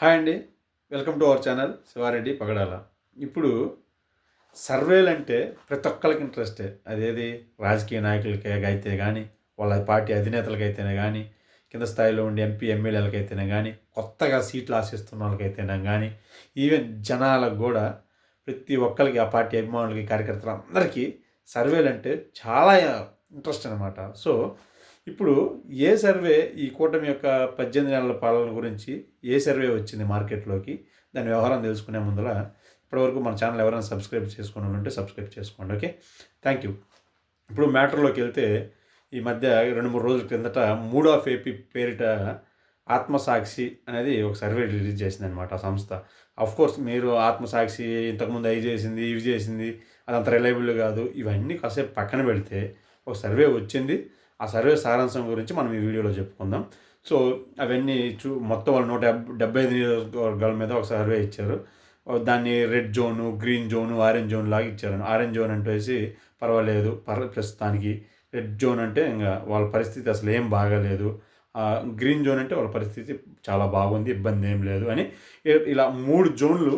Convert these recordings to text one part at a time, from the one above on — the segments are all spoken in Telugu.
హాయ్ అండి. Welcome to our channel Sivareddy పగడాల. ఇప్పుడు సర్వేలు అంటే ప్రతి ఒక్కరికి ఇంట్రెస్టే. అదేది రాజకీయ నాయకులకి అయితే కానీ, వాళ్ళ పార్టీ అధినేతలకైతేనే కానీ, కింద స్థాయిలో ఉండే ఎంపీ ఎమ్మెల్యేలకైతేనే కానీ, కొత్తగా సీట్లు ఆశిస్తున్న వాళ్ళకైతేనే కానీ, ఈవెన్ జనాలకు కూడా ప్రతి ఒక్కరికి ఆ పార్టీ అభిమానులకి కార్యకర్తలు అందరికీ సర్వేలు అంటే చాలా ఇంట్రెస్ట్ అనమాట. సో ఇప్పుడు ఏ సర్వే ఈ కూటమి యొక్క 18 నెలల పాలన గురించి ఏ సర్వే వచ్చింది మార్కెట్లోకి, దాని వ్యవహారం తెలుసుకునే ముందర ఇప్పటివరకు మన ఛానల్ ఎవరైనా సబ్స్క్రైబ్ చేసుకుని ఉంటే సబ్స్క్రైబ్ చేసుకోండి. Okay, thank you. ఇప్పుడు మ్యాటర్లోకి వెళ్తే, ఈ మధ్య 2-3 రోజుల కిందట మూడ్ ఆఫ్ ఏపీ పేరిట ఆత్మసాక్షి అనేది ఒక సర్వే రిలీజ్ చేసిందనమాట ఆ సంస్థ. కోర్స్ మీరు ఆత్మసాక్షి ఇంతకుముందు అవి చేసింది ఇవి చేసింది అదంత రిలయబుల్ కాదు, ఇవన్నీ కాసేపు పక్కన పెడితే ఒక సర్వే వచ్చింది. ఆ సర్వే సారాంశం గురించి మనం ఈ వీడియోలో చెప్పుకుందాం. సో అవన్నీ మొత్తం వాళ్ళు 175 నియోజకవర్గాల మీద ఒక సర్వే ఇచ్చారు. దాన్ని red zone, green zone, orange zone లాగా ఇచ్చారు. ఆరెంజ్ జోన్ అంటేసి పర్వాలేదు ప్రస్తుతానికి, రెడ్ జోన్ అంటే ఇంకా వాళ్ళ పరిస్థితి అసలు ఏం బాగాలేదు, గ్రీన్ జోన్ అంటే వాళ్ళ పరిస్థితి చాలా బాగుంది, ఇబ్బంది ఏం లేదు అని ఇలా 3 జోన్లు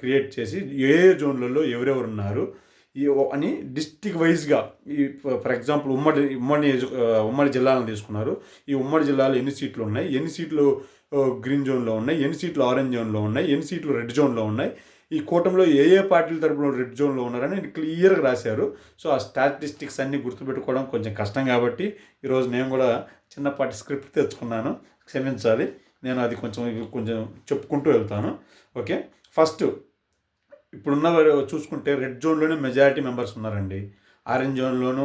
క్రియేట్ చేసి ఏ జోన్లలో ఎవరెవరు ఉన్నారు అని డిస్టిక్ వైజ్గా, ఈ ఫర్ ఎగ్జాంపుల్ ఉమ్మడి జిల్లాలను తీసుకున్నారు. ఈ ఉమ్మడి జిల్లాలో ఎన్ని సీట్లు ఉన్నాయి, ఎన్ని సీట్లు గ్రీన్ జోన్లో ఉన్నాయి, ఎన్ని సీట్లు ఆరెంజ్ జోన్లో ఉన్నాయి, ఎన్ని సీట్లు రెడ్ జోన్లో ఉన్నాయి, ఈ కూటమిలో ఏ ఏ పార్టీల తరపున రెడ్ జోన్లో ఉన్నారని క్లియర్గా రాశారు. సో ఆ స్టాటిస్టిక్స్ అన్నీ గుర్తుపెట్టుకోవడం కొంచెం కష్టం కాబట్టి ఈరోజు నేను కూడా చిన్నపాటి స్క్రిప్ట్ తెచ్చుకున్నాను, క్షమించాలి. నేను అది కొంచెం చెప్పుకుంటూ వెళ్తాను. ఓకే, ఫస్ట్ ఇప్పుడున్న చూసుకుంటే రెడ్ జోన్లోనే మెజారిటీ మెంబర్స్ ఉన్నారండి. ఆరెంజ్ జోన్లోనూ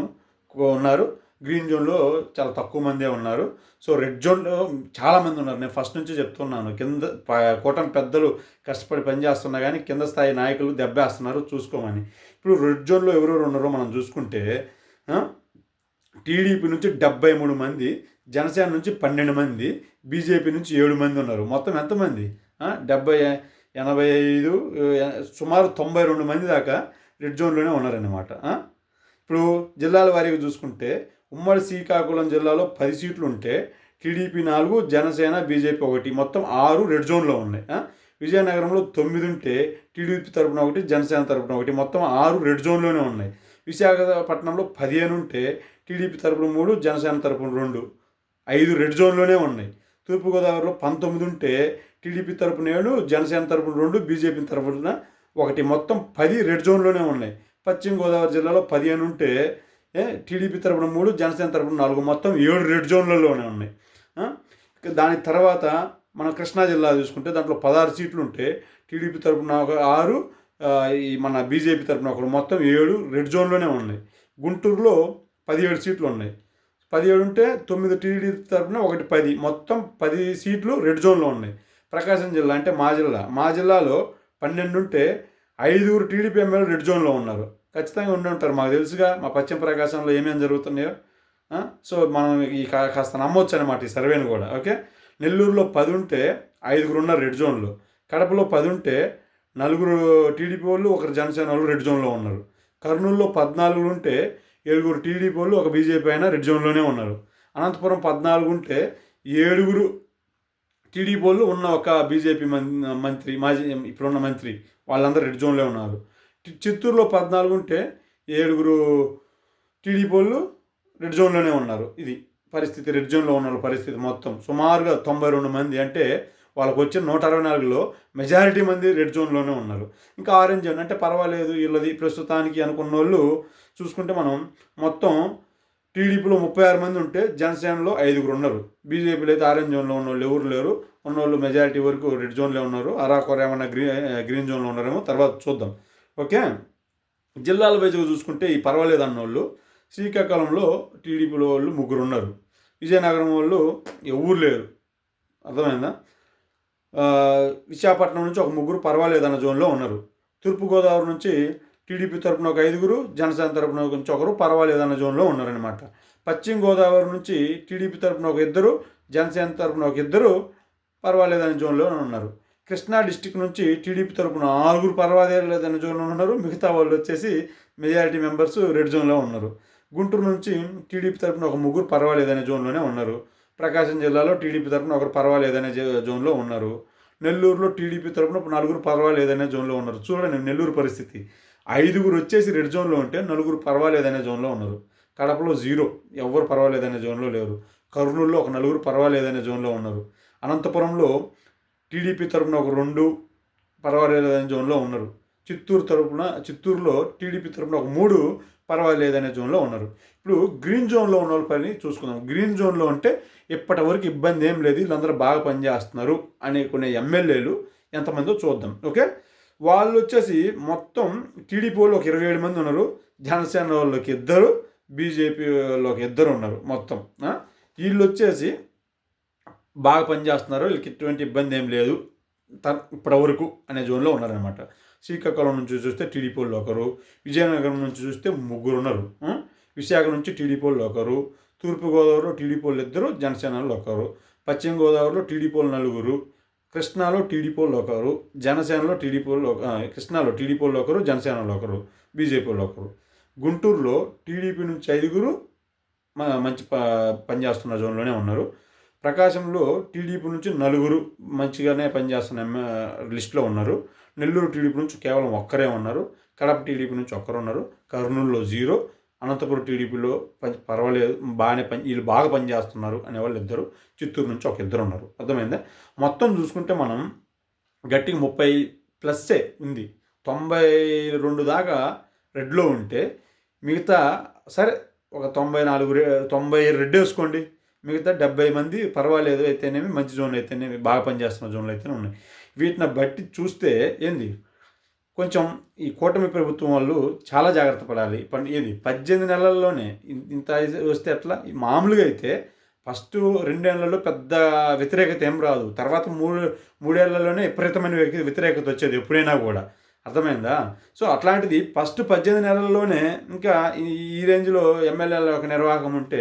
ఉన్నారు, గ్రీన్ జోన్లో చాలా తక్కువ మందే ఉన్నారు. సో రెడ్ జోన్లో చాలామంది ఉన్నారు. నేను ఫస్ట్ నుంచి చెప్తున్నాను, కింద కూటమి పెద్దలు కష్టపడి పనిచేస్తున్నా కానీ కింద స్థాయి నాయకులు దెబ్బేస్తున్నారు, చూసుకోమని. ఇప్పుడు రెడ్ జోన్లో ఎవరెవరు ఉన్నారో మనం చూసుకుంటే, టీడీపీ నుంచి 73 మంది, జనసేన నుంచి 12 మంది, బీజేపీ నుంచి 7 మంది ఉన్నారు. మొత్తం ఎంతమంది? 85 సుమారు 92 మంది దాకా రెడ్ జోన్లోనే ఉన్నారన్నమాట. ఇప్పుడు జిల్లాల వారీగా చూసుకుంటే, ఉమ్మడి శ్రీకాకుళం జిల్లాలో 10 సీట్లు ఉంటే టీడీపీ 4, జనసేన బీజేపీ 1, మొత్తం 6 రెడ్ జోన్లో ఉన్నాయి. విజయనగరంలో 9 ఉంటే టీడీపీ తరపున 1, జనసేన తరపున 1, మొత్తం 6 రెడ్ జోన్లోనే ఉన్నాయి. విశాఖపట్నంలో 15 ఉంటే టీడీపీ తరపున 3, జనసేన తరపున 2, 5 రెడ్ జోన్లోనే ఉన్నాయి. తూర్పుగోదావరిలో 19 ఉంటే టీడీపీ తరపున 7, జనసేన తరపున 2, బీజేపీ తరపున 1, మొత్తం 10 రెడ్ జోన్లోనే ఉన్నాయి. పశ్చిమ గోదావరి జిల్లాలో 15 ఉంటే టీడీపీ తరపున 3, జనసేన తరపున 4, మొత్తం 7 రెడ్ జోన్లలోనే ఉన్నాయి. దాని తర్వాత మనం కృష్ణా జిల్లా చూసుకుంటే దాంట్లో 16 సీట్లు ఉంటే టీడీపీ తరపున 6, ఈ మన బీజేపీ తరపున 1, మొత్తం 7 రెడ్ జోన్లోనే ఉన్నాయి. గుంటూరులో 17 సీట్లు ఉన్నాయి. 17 ఉంటే 9 టీడీపీ తరపున 1, 10, మొత్తం 10 సీట్లు రెడ్ జోన్లో ఉన్నాయి. ప్రకాశం జిల్లా అంటే మా జిల్లాలో 12 ఉంటే 5 టీడీపీ ఎమ్మెల్యేలు రెడ్ జోన్లో ఉన్నారు. ఖచ్చితంగా ఉండి ఉంటారు, మాకు తెలుసుగా మా పశ్చిమ ప్రకాశంలో ఏమేమి జరుగుతున్నాయో. సో మనం ఈ కాస్త నమ్మొచ్చు అనమాట ఈ సర్వేని కూడా. ఓకే, నెల్లూరులో 10 ఉంటే 5 ఉన్నారు రెడ్ జోన్లో. కడపలో 10 ఉంటే 4 టీడీపీ వాళ్ళు, 1 జనసేన వాళ్ళు రెడ్ జోన్లో ఉన్నారు. కర్నూలులో 14 ఉంటే 7 టీడీపీ వాళ్ళు, 1 బీజేపీ అయినా రెడ్ జోన్లోనే ఉన్నారు. అనంతపురం 14 ఉంటే 7 టీడీపీ వాళ్ళు, ఉన్న ఒక బీజేపీ మంత్రి, మాజీ ఇప్పుడున్న మంత్రి, వాళ్ళందరూ రెడ్ జోన్లో ఉన్నారు. చిత్తూరులో 14 ఉంటే 7 టీడీపీ వాళ్ళు రెడ్ జోన్లోనే ఉన్నారు. ఇది పరిస్థితి, రెడ్ జోన్లో ఉన్న పరిస్థితి మొత్తం సుమారుగా 92 మంది. అంటే వాళ్ళకు వచ్చిన 164లో మెజారిటీ మంది రెడ్ జోన్లోనే ఉన్నారు. ఇంకా ఆరెంజ్ జోన్ అంటే పర్వాలేదు వీళ్ళది ప్రస్తుతానికి అనుకున్న వాళ్ళు చూసుకుంటే, మనం మొత్తం టీడీపీలో 36 మంది ఉంటే జనసేనలో 5 ఉన్నారు. బీజేపీలో అయితే ఆరెంజ్ జోన్లో ఉన్న వాళ్ళు ఎవరు లేరు. ఉన్నవాళ్ళు మెజారిటీ వరకు రెడ్ జోన్లో ఉన్నారు. అరాకొర ఏమన్నా గ్రీన్ జోన్లో ఉన్నారేమో తర్వాత చూద్దాం. ఓకే, జిల్లాల వైజ్గా చూసుకుంటే ఈ పర్వాలేదు అన్నోళ్ళు శ్రీకాకుళంలో టీడీపీలో వాళ్ళు 3 ఉన్నారు. విజయనగరం వాళ్ళు ఎవరు లేరు, అర్థమైందా? విశాఖపట్నం నుంచి ఒక 3 పర్వాలేదు అన్న జోన్లో ఉన్నారు. తూర్పుగోదావరి నుంచి టీడీపీ తరపున ఒక 5, జనసేన తరపున నుంచి 1 పర్వాలేదన్న జోన్లో ఉన్నారనమాట. పశ్చిమ గోదావరి నుంచి టీడీపీ తరపున ఒక 2, జనసేన తరపున ఒక 2 పర్వాలేదన్న జోన్లో ఉన్నారు. కృష్ణా డిస్టిక్ నుంచి టీడీపీ తరపున 6 పర్వాలేదన్న జోన్లో ఉన్నారు. మిగతా వాళ్ళు వచ్చేసి మెజారిటీ మెంబర్స్ రెడ్ జోన్లో ఉన్నారు. గుంటూరు నుంచి టీడీపీ తరపున ఒక 3 పర్వాలేదనే జోన్లోనే ఉన్నారు. ప్రకాశం జిల్లాలో టీడీపీ తరపున 1 పర్వాలేదనే జోన్లో ఉన్నారు. నెల్లూరులో టీడీపీ తరపున 4 పర్వాలేదనే జోన్లో ఉన్నారు. చూడండి నెల్లూరు పరిస్థితి. 5 వచ్చేసి రెడ్ జోన్లో ఉంటే 4 పర్వాలేదనే జోన్లో ఉన్నారు. కడపలో 0, ఎవ్వరు పర్వాలేదనే జోన్లో లేరు. కర్నూలులో ఒక 4 పర్వాలేదనే జోన్లో ఉన్నారు. అనంతపురంలో టీడీపీ తరపున ఒక 2 పర్వాలేదనే జోన్లో ఉన్నారు. చిత్తూరులో టీడీపీ తరపున ఒక 3 పర్వాలేదనే జోన్లో ఉన్నారు. ఇప్పుడు గ్రీన్ జోన్లో ఉన్న వాళ్ళ పని చూసుకుందాం. గ్రీన్ జోన్లో అంటే ఇప్పటి వరకు ఇబ్బంది ఏం లేదు, వీళ్ళందరూ బాగా పనిచేస్తున్నారు అనే కొన్ని ఎమ్మెల్యేలు ఎంతమందో చూద్దాం. ఓకే, వాళ్ళు వచ్చేసి మొత్తం టీడీపీ వాళ్ళు ఒక 27 మంది ఉన్నారు, జనసేన వాళ్ళకి 2, బీజేపీ వాళ్ళకి 2 ఉన్నారు మొత్తం. వీళ్ళు వచ్చేసి బాగా పనిచేస్తున్నారు, వీళ్ళకి ఎటువంటి ఇబ్బంది ఏం లేదు ఇప్పటివరకు అనే జోన్లో ఉన్నారనమాట. శ్రీకాకుళం నుంచి చూస్తే టీడీపీ వాళ్ళు ఒకరు, విజయనగరం నుంచి చూస్తే 3 ఉన్నారు, విశాఖ నుంచి టీడీపీ వాళ్ళు ఒకరు, తూర్పుగోదావరిలో టీడీపీ వాళ్ళు 2, జనసేనలో ఒకరు, పశ్చిమ గోదావరిలో టీడీపీ వాళ్ళు 4, కృష్ణాలో టీడీపీ వాళ్ళు ఒకరు, జనసేనలో టీడీపీ వాళ్ళు కృష్ణాలో టీడీపీ వాళ్ళు ఒకరు, జనసేనలో ఒకరు, బీజేపీ వాళ్ళు ఒకరు, గుంటూరులో టీడీపీ నుంచి 5 మంచి పనిచేస్తున్న జోన్లోనే ఉన్నారు, ప్రకాశంలో టీడీపీ నుంచి 4 మంచిగానే పనిచేస్తున్న లిస్టులో ఉన్నారు, నెల్లూరు టీడీపీ నుంచి కేవలం ఒక్కరే ఉన్నారు, కడప టీడీపీ నుంచి ఒక్కరు ఉన్నారు, కర్నూలులో 0, అనంతపురం టీడీపీలో పర్వాలేదు వీళ్ళు బాగా పనిచేస్తున్నారు అనేవాళ్ళు 2, చిత్తూరు నుంచి ఒక 2 ఉన్నారు. అర్థమైందా? మొత్తం చూసుకుంటే మనం గట్టిగా 30+ ఉంది. 92 దాకా రెడ్లో ఉంటే మిగతా సరే ఒక 90 రెడ్ వేసుకోండి, మిగతా 70 మంది పర్వాలేదు అయితేనేమి, మంచి జోన్ అయితేనేమి, బాగా పనిచేస్తున్న జోన్లు అయితేనే ఉన్నాయి. వీటిని బట్టి చూస్తే ఏంది, కొంచెం ఈ కూటమి ప్రభుత్వం వాళ్ళు చాలా జాగ్రత్త పడాలి. 18 నెలల్లోనే ఇంత వస్తే ఎట్లా? మామూలుగా అయితే ఫస్ట్ 2 ఏళ్లలో పెద్ద వ్యతిరేకత ఏం రాదు, తర్వాత 3 ఏళ్లలోనే విపరీతమైన వ్యతిరేకత వచ్చేది ఎప్పుడైనా కూడా. అర్థమైందా? సో అట్లాంటిది ఫస్ట్ 18 నెలల్లోనే ఇంకా ఈ రేంజ్లో ఎమ్మెల్యేల ఒక నిర్వాహకం ఉంటే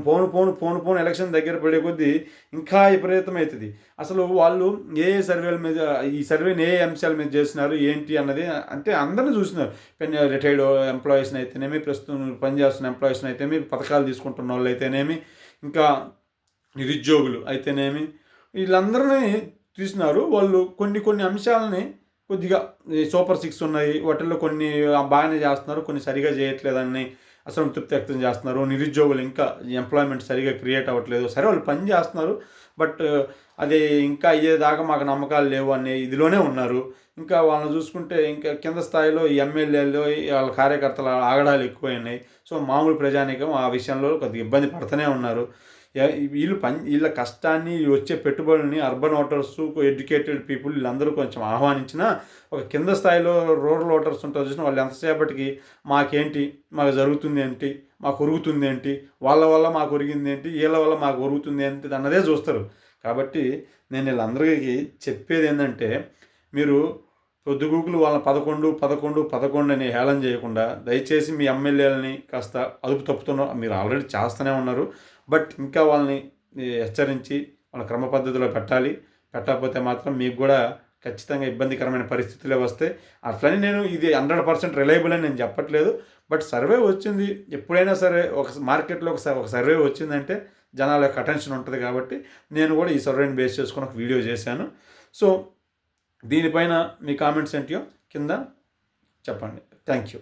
పోను ఎలక్షన్ దగ్గర పడే కొద్దీ ఇంకా విపరీతమవుతుంది. అసలు వాళ్ళు ఏ సర్వేల మీద, ఈ సర్వేని ఏ అంశాల మీద చేస్తున్నారు ఏంటి అన్నది అంటే అందరినీ చూస్తున్నారు. రిటైర్డ్ ఎంప్లాయీస్ని అయితేనేమి, ప్రస్తుతం పనిచేస్తున్న ఎంప్లాయీస్ని అయితేనేమి, పథకాలు తీసుకుంటున్న వాళ్ళు అయితేనేమి, ఇంకా నిరుద్యోగులు అయితేనేమి, వీళ్ళందరినీ తీస్తున్నారు. వాళ్ళు కొన్ని అంశాలని కొద్దిగా సూపర్ 6 ఉన్నాయి, వాటిల్లో కొన్ని బాగానే చేస్తున్నారు, కొన్ని సరిగా చేయట్లేదని అసంతృప్తి వ్యక్తం చేస్తున్నారు. నిరుద్యోగులు ఇంకా ఎంప్లాయ్మెంట్ సరిగా క్రియేట్ అవ్వట్లేదు. సరే వాళ్ళు పని చేస్తున్నారు, బట్ అది ఇంకా అయ్యేదాకా మాకు నమ్మకాలు లేవు అనే ఇదిలోనే ఉన్నారు. ఇంకా వాళ్ళని చూసుకుంటే ఇంకా కింద స్థాయిలో ఈ ఎమ్మెల్యేలు వాళ్ళ కార్యకర్తల ఆగడాలు ఎక్కువైనాయి. సో మామూలు ప్రజానీకం ఆ విషయంలో కొద్దిగా ఇబ్బంది పడుతూనే ఉన్నారు. వీళ్ళ కష్టాన్ని, వచ్చే పెట్టుబడులని అర్బన్ ఓటర్స్, ఎడ్యుకేటెడ్ పీపుల్ వీళ్ళందరూ కొంచెం ఆహ్వానించిన ఒక కింద స్థాయిలో రూరల్ ఓటర్స్ ఉంటారు చూసిన వాళ్ళు ఎంతసేపటికి మాకేంటి, మాకు జరుగుతుంది ఏంటి, మాకు ఒరుగుతుంది ఏంటి, వాళ్ళ వల్ల మాకు ఒరిగింది ఏంటి, వీళ్ళ వల్ల మాకు ఒరుగుతుంది ఏంటి అన్నదే చూస్తారు. కాబట్టి నేను వీళ్ళందరికీ చెప్పేది ఏంటంటే, మీరు పొద్దుగూకులు వాళ్ళని 11 అని హేళన చేయకుండా దయచేసి మీ ఎమ్మెల్యేలని కాస్త అదుపు తప్పుతున్నారు. మీరు ఆల్రెడీ చేస్తూనే ఉన్నారు, బట్ ఇంకా వాళ్ళని హెచ్చరించి వాళ్ళ క్రమ పద్ధతిలో పెట్టకపోతే మాత్రం మీకు కూడా ఖచ్చితంగా ఇబ్బందికరమైన పరిస్థితులే వస్తాయి. అట్లని నేను ఇది 100% రిలయబుల్ అని నేను చెప్పట్లేదు, బట్ సర్వే వచ్చింది. ఎప్పుడైనా సరే ఒక మార్కెట్లో ఒక సర్వే వచ్చిందంటే జనాల యొక్క అటెన్షన్ ఉంటుంది. కాబట్టి నేను కూడా ఈ సర్వేని బేస్ చేసుకుని ఒక వీడియో చేశాను. సో దీనిపైన మీ కామెంట్స్ ఏంటియో కింద చెప్పండి. Thank you.